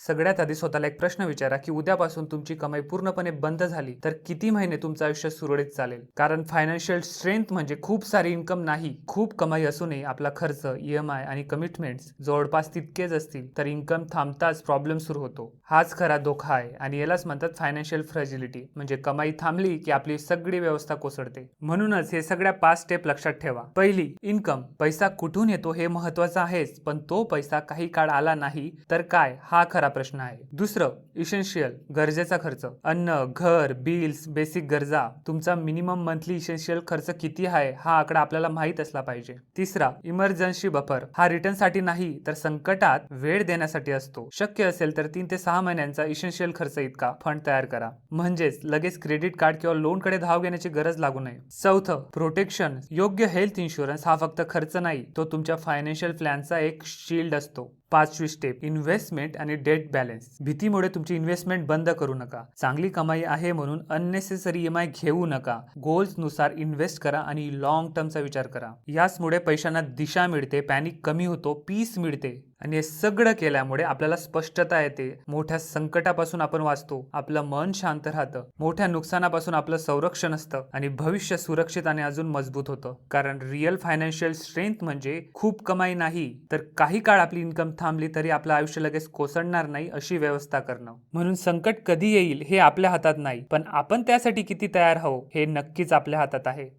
सगळ्यात आधी स्वतःला एक प्रश्न विचारा की उद्यापासून तुमची कमाई पूर्णपणे बंद झाली तर किती महिने तुमचं आयुष्य सुरळीत चालेल. कारण फायनान्शियल स्ट्रेंथ म्हणजे खूप सारी इन्कम नाही. खूप कमाई असूनही आपला खर्च, EMI आणि कमिटमेंट्स जवळपास तितकेच असतील तर इन्कम थांबताच प्रॉब्लेम सुरू होतो. हाच खरा धोका आहे आणि यालाच म्हणतात फायनान्शियल फ्रॅजिलिटी. म्हणजे कमाई थांबली की आपली सगळी व्यवस्था कोसळते. म्हणूनच हे सगळ्या 5 स्टेप लक्षात ठेवा. पहिली, इन्कम. पैसा कुठून येतो हे महत्त्वाचं आहेच, पण तो पैसा काही काळ आला नाही तर काय, हा खरा प्रश्न आहे. दुसरं, इसेन्शियल, गरजेचा खर्च. अन्न, घर, बिल्स, बेसिक गरजा. तुमचा मिनिमम मंथली इसेन्शियल खर्च किती आहे हा आकडा आपल्याला माहित असला पाहिजे. तिसरा, इमर्जन्सी बफर. हा रिटर्न साठी नाही तर संकटात वेळ देण्यासाठी असतो. शक्य असेल तर 3 ते 6 महिन्यांचा इसेन्शियल खर्च इतका फंड तयार करा. म्हणजेच लगेच क्रेडिट कार्ड किंवा लोन कडे धाव घेण्याची गरज लागू नये. चौथं, प्रोटेक्शन. योग्य हेल्थ इन्शुरन्स हा फक्त खर्च नाही, तो तुमच्या फायनान्शियल प्लॅनचा एक शील्ड असतो. पाचवी स्टेप, इन्व्हेस्टमेंट आणि डेट बॅलन्स. भीतीमुळे तुमची इन्व्हेस्टमेंट बंद करू नका. चांगली कमाई आहे म्हणून अननेसेसरी EMI घेऊ नका. गोल्स नुसार इन्व्हेस्ट करा आणि लॉंग टर्मचा विचार करा. याचमुळे पैशांना दिशा मिळते, पॅनिक कमी होतो, पीस मिळते आणि हे सगळं केल्यामुळे आपल्याला स्पष्टता येते. मोठ्या संकटापासून आपण वाचतो, आपलं मन शांत राहतं, मोठ्या नुकसानापासून आपलं संरक्षण असतं आणि भविष्य सुरक्षित आणि अजून मजबूत होतं. कारण रिअल फायनान्शियल स्ट्रेंथ म्हणजे खूप कमाई नाही तर काही काळ आपली इन्कम थांबली तरी आपलं आयुष्य लगेच कोसळणार नाही अशी व्यवस्था करणं. म्हणून संकट कधी येईल हे आपल्या हातात नाही, पण आपण त्यासाठी किती तयार आहोत हे नक्कीच आपल्या हातात आहे.